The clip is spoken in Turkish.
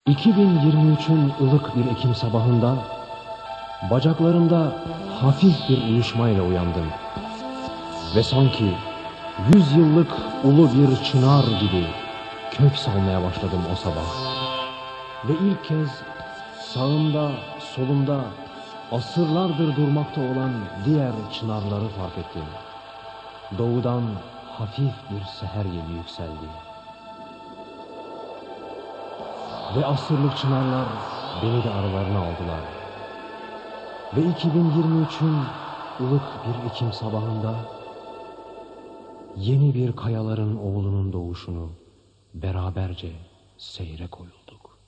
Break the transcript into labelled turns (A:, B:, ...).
A: 2023'ün ılık bir Ekim sabahında bacaklarımda hafif bir uyuşmayla uyandım. Ve sanki 100 yıllık ulu bir çınar gibi kök salmaya başladım o sabah. Ve ilk kez sağımda, solumda asırlardır durmakta olan diğer çınarları fark ettim. Doğudan hafif bir seher yeli yükseldi. Ve asırlık çınarlar beni de aralarına aldılar. Ve 2023'ün ılık bir Ekim sabahında yeni bir kayaların oğlunun doğuşunu beraberce seyre koyulduk.